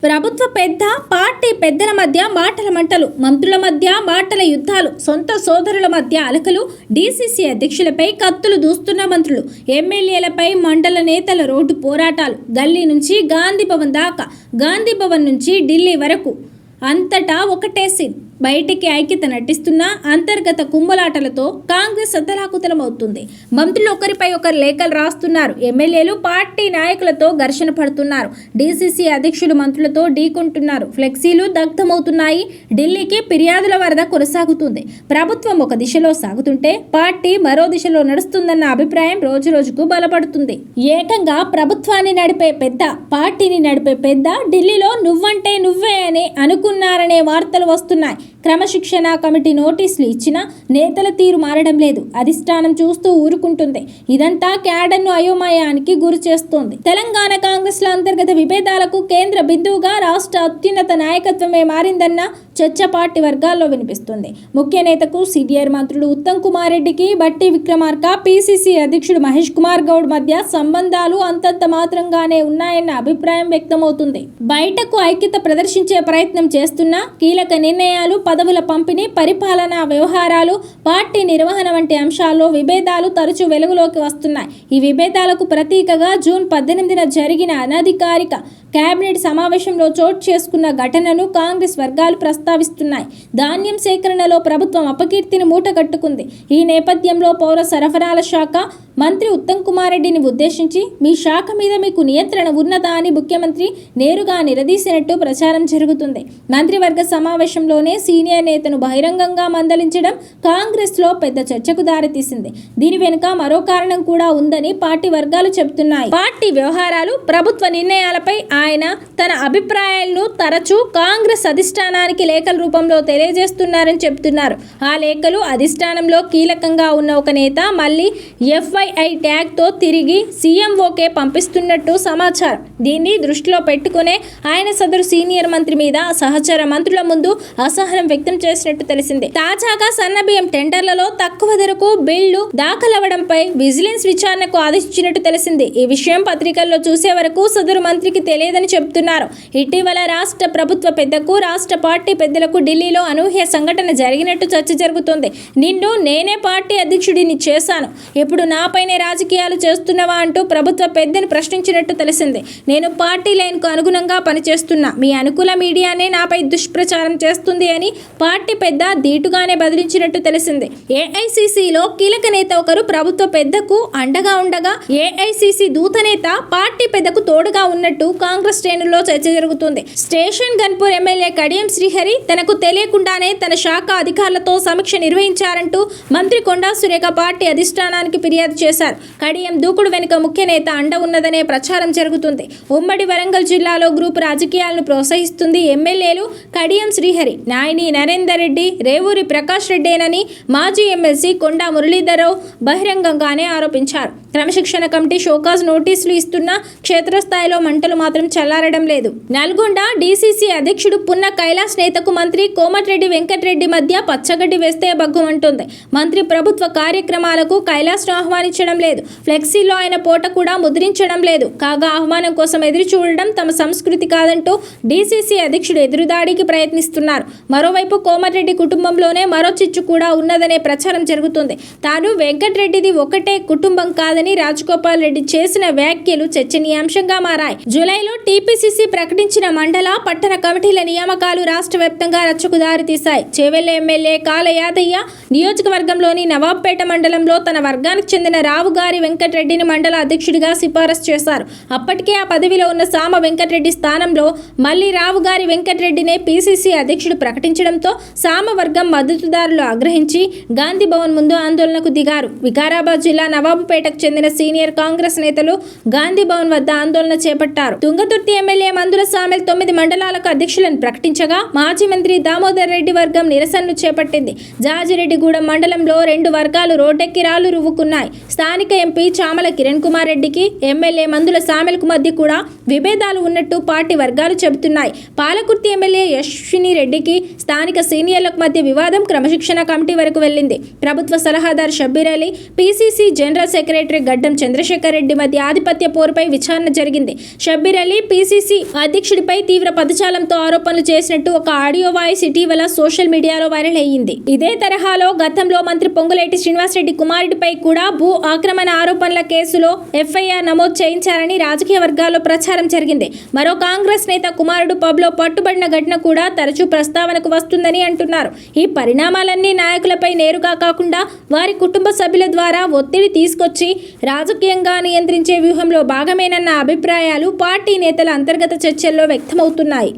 ప్రభుత్వ పెద్ద పార్టీ పెద్దల మధ్య మాటల మంటలు, మంత్రుల మధ్య మాటల యుద్ధాలు, సొంత సోదరుల మధ్య అలకలు, డీసీసీ అధ్యక్షులపై కత్తులు దూస్తున్న మంత్రులు, ఎమ్మెల్యేలపై మండల నేతల రోడ్డు పోరాటాలు, గల్లీ నుంచి గాంధీ భవన్ దాకా, గాంధీ భవన్ నుంచి ఢిల్లీ వరకు అంతటా ఒకటే సీన్. బయటికి ఐక్యత నటిస్తున్న అంతర్గత కుమ్మలాటలతో కాంగ్రెస్ అతలాకుతలమవుతుంది. మంత్రులు ఒకరిపై ఒకరు లేఖలు రాస్తున్నారు. ఎమ్మెల్యేలు పార్టీ నాయకులతో ఘర్షణ పడుతున్నారు. డీసీసీ అధ్యక్షులు మంత్రులతో ఢీకొంటున్నారు. ఫ్లెక్సీలు దగ్ధమవుతున్నాయి. ఢిల్లీకి ఫిర్యాదుల వరద కొనసాగుతుంది. ప్రభుత్వం ఒక దిశలో సాగుతుంటే పార్టీ మరో దిశలో నడుస్తుందన్న అభిప్రాయం రోజురోజుకు బలపడుతుంది. ఏకంగా ప్రభుత్వాన్ని నడిపే పెద్ద, పార్టీని నడిపే పెద్ద ఢిల్లీలో నువ్వంటే నువ్వే అని అనుకున్నారనే వార్తలు వస్తున్నాయి. క్రమశిక్షణ కమిటీ నోటీసులు ఇచ్చినా నేతల తీరు మారడం లేదు. అధిష్టానం చూస్తూ ఊరుకుంటుంది. ఇదంతా క్యాడర్ను అయోమయానికి గురి చేస్తోంది. తెలంగాణ కాంగ్రెస్లో అంతర్గత విభేదాలకు కేంద్ర బిందువుగా రాష్ట్ర అత్యున్నత నాయకత్వమే మారిందన్న చర్చ పార్టీ వర్గాల్లో వినిపిస్తుంది. ముఖ్య నేతకు సీనియర్ మంత్రులు ఉత్తమ్ కుమార్ రెడ్డికి బట్టి విక్రమార్క, పీసీసీ అధ్యక్షుడు మహేష్ కుమార్ గౌడ్ మధ్య సంబంధాలు అంతంత మాత్రంగానే ఉన్నాయన్న అభిప్రాయం వ్యక్తమవుతుంది. బయటకు ఐక్యత ప్రదర్శించే ప్రయత్నం చేస్తున్నా కీలక నిర్ణయాలు, పదవుల పంపిణీ, పరిపాలనా వ్యవహారాలు, పార్టీ నిర్వహణ వంటి అంశాల్లో విభేదాలు తరచూ వెలుగులోకి వస్తున్నాయి. ఈ విభేదాలకు ప్రతీకగా జూన్ 18న జరిగిన అనధికారిక కేబినెట్ సమావేశంలో చోటు చేసుకున్న ఘటనను కాంగ్రెస్ వర్గాలు ప్రస్తావిస్తున్నాయి. ధాన్యం సేకరణలో ప్రభుత్వం అపకీర్తిని మూటగట్టుకుంది. ఈ నేపథ్యంలో పౌర సరఫరాల శాఖ మంత్రి ఉత్తమ్ కుమార్ రెడ్డిని ఉద్దేశించి మీ శాఖ మీద మీకు నియంత్రణ ఉన్నదా అని ముఖ్యమంత్రి నేరుగా నిలదీసినట్టు ప్రచారం జరుగుతుంది. మంత్రివర్గ సమావేశంలోనే సీనియర్ నేతను బహిరంగంగా మందలించడం కాంగ్రెస్లో పెద్ద చర్చకు దారితీసింది. దీని వెనుక మరో కారణం కూడా ఉందని పార్టీ వర్గాలు చెబుతున్నాయి. పార్టీ వ్యవహారాలు, ప్రభుత్వ నిర్ణయాలపై ఆయన తన అభిప్రాయాలను తరచూ కాంగ్రెస్ అధిష్టానానికి లేఖల రూపంలో తెలియజేస్తున్నారని చెబుతున్నారు. ఆ లేఖలు అధిష్టానంలో కీలకంగా ఉన్న ఒక నేత మళ్ళీ FYI ట్యాగ్తో తిరిగి సీఎంఓకే పంపిస్తున్నట్టు సమాచారం. దీన్ని దృష్టిలో పెట్టుకునే ఆయన సదరు సీనియర్ మంత్రి మీద సహచర మంత్రుల ముందు అసహనం వ్యక్తం చేసినట్టు తెలిసింది. తాజాగా సన్నబియ్యం టెండర్లలో తక్కువ ధరకు బిల్లు దాఖలవడంపై విజిలెన్స్ విచారణకు ఆదేశించినట్టు తెలిసింది. ఈ విషయం పత్రికల్లో చూసే వరకు సదరు మంత్రికి తెలియదని చెబుతున్నారు. ఇటీవల రాష్ట్ర ప్రభుత్వ పెద్దకు, రాష్ట్ర పార్టీ పెద్దలకు ఢిల్లీలో అనూహ్య సంఘటన జరిగినట్టు చర్చ జరుగుతోంది. నిన్ను నేనే పార్టీ అధ్యక్షుడిని చేశాను, ఇప్పుడు నాపైనే రాజకీయాలు చేస్తున్నావా అంటూ ప్రభుత్వ పెద్దను ప్రశ్నించినట్టు తెలిసింది. నేను పార్టీ లైన్కు అనుగుణంగా పనిచేస్తున్నా, మీ అనుకూల మీడియానే నాపై దుష్ప్రచారం చేస్తుంది అని పార్టీ పెద్ద ధీటుగానే బదిలించినట్టు తెలిసింది. ఏఐసీసీలో కీలక నేత ఒకరు ప్రభుత్వ పెద్దకు అండగా ఉండగా ఏఐసీసీ దూత నేత పార్టీ పెద్దకు తోడుగా ఉన్నట్టు కాంగ్రెస్ శ్రేణుల్లో చర్చ జరుగుతుంది. స్టేషన్ గన్పూర్ ఎమ్మెల్యే కడియం శ్రీహరి తనకు తెలియకుండానే తన శాఖ అధికారులతో సమీక్ష నిర్వహించారంటూ మంత్రి కొండా సురేఖ పార్టీ అధిష్టానానికి ఫిర్యాదు చేశారు. కడియం దూకుడు వెనుక ముఖ్య నేత అండ ఉన్నదనే ప్రచారం జరుగుతుంది. ఉమ్మడి వరంగల్ జిల్లాలో గ్రూపు రాజకీయాలను ప్రోత్సహిస్తుంది ఎమ్మెల్యేలు కడియం శ్రీహరి, నాయని నరేందర్ రెడ్డి, రేవూరి ప్రకాష్ రెడ్డేనని మాజీ ఎమ్మెల్సీ కొండా మురళీధరరావు బహిరంగంగానే ఆరోపించారు. క్రమశిక్షణ కమిటీ షోకాజ్ నోటీసులు ఇస్తున్నా క్షేత్రస్థాయిలో మంటలు మాత్రం చల్లారడం లేదు. నల్గొండ డీసీసీ అధ్యక్షుడు పున్న కైలాస్ నేతకు మంత్రి కోమటిరెడ్డి వెంకటరెడ్డి మధ్య పచ్చగడ్డి వేస్తే బగ్గుమంటుంది. మంత్రి ప్రభుత్వ కార్యక్రమాలకు కైలాస్ను ఆహ్వానించడం లేదు. ఫ్లెక్సీలో ఆయన పోట కూడా ముద్రించడం లేదు. కాగా ఆహ్వానం కోసం ఎదురు చూడడం తమ సంస్కృతి కాదంటూ డీసీసీ అధ్యక్షుడు ఎదురుదాడికి ప్రయత్నిస్తున్నారు. మరోవైపు కోమటిరెడ్డి కుటుంబంలోనే మరో చిచ్చు కూడా ఉన్నదనే ప్రచారం జరుగుతుంది. తాను వెంకటరెడ్డిది ఒకటే కుటుంబం కాదని రాజగోపాల్ రెడ్డి చేసిన వ్యాఖ్యలు చర్చనీయాంశంగా మారాయి. జూలైలో టీపీసీసీ ప్రకటించిన మండల, పట్టణ కమిటీల నియామకాలు రాష్ట్ర వ్యాప్తంగా రచ్చకు దారితీశాయి. చేవెళ్ల ఎమ్మెల్యే కాల యాదయ్య నియోజకవర్గంలోని నవాబ్పేట మండలంలో తన వర్గానికి చెందిన రావుగారి వెంకటరెడ్డిని మండల అధ్యక్షుడిగా సిఫారసు చేశారు. అప్పటికే ఆ పదవిలో ఉన్న సామ వెంకటరెడ్డి స్థానంలో మళ్లీ రావుగారి వెంకటరెడ్డినే పీసీసీ అధ్యక్షుడు ప్రకటించడంతో సామ వర్గం మద్దతుదారులు ఆగ్రహించి గాంధీ భవన్ ముందు ఆందోళనకు దిగారు. వికారాబాద్ జిల్లా నవాబుపేటకు చెందిన సీనియర్ కాంగ్రెస్ నేతలు గాంధీ భవన్ వద్ద ఆందోళన చేపట్టారు. తుంగతుర్తి ఎమ్మెల్యే మందుల సామెల్ 9 మండలాలకు అధ్యక్షులను ప్రకటించగా మాజీ మంత్రి దామోదర్ రెడ్డి వర్గం నిరసనలు చేపట్టింది. జాజిరెడ్డిగూడెం మండలంలో 2 వర్గాలు రోడ్డెక్కి రాళ్లు రువ్వుకున్నాయి. స్థానిక ఎంపీ చామల కిరణ్ కుమార్ రెడ్డికి ఎమ్మెల్యే మందుల సామెల్కు మధ్య కూడా విభేదాలు ఉన్నట్టు పార్టీ వర్గాలు చెబుతున్నాయి. పాలకుర్తి ఎమ్మెల్యే యశ్విని రెడ్డికి స్థానిక సీనియర్లకు మధ్య వివాదం క్రమశిక్షణ కమిటీ వరకు వెళ్లింది. ప్రభుత్వ సలహాదారు Shabbir Ali, PCC general secretary మంత్రి గడ్డం చంద్రశేఖర్ రెడ్డి మధ్య ఆధిపత్య పోరుపై విచారణ జరిగింది. షబ్బీర్ అలీ పీసీసీ అధ్యక్షుడిపై తీవ్ర పదజాలంతో ఆరోపణలు చేసినట్టు ఒక ఆడియో వాయిస్ ఇటీవల సోషల్ మీడియాలో వైరల్ అయ్యింది. ఇదే తరహాలో గతంలో మంత్రి పొంగులేటి శ్రీనివాసరెడ్డి కుమారుడిపై కూడా భూ ఆక్రమణ ఆరోపణల కేసులో ఎఫ్ఐఆర్ నమోదు చేయించారని రాజకీయ వర్గాల్లో ప్రచారం జరిగింది. మరో కాంగ్రెస్ నేత కుమారుడు పబ్లో పట్టుబడిన ఘటన కూడా తరచూ ప్రస్తావనకు వస్తుందని అంటున్నారు. ఈ పరిణామాలన్నీ నాయకులపై నేరుగా కాకుండా వారి కుటుంబ సభ్యుల ద్వారా ఒత్తిడి తీసుకొచ్చి రాజకీయంగా నియంత్రించే వ్యూహంలో భాగమేనన్న అభిప్రాయాలు పార్టీ నేతల అంతర్గత చర్చల్లో వ్యక్తమవుతున్నాయి.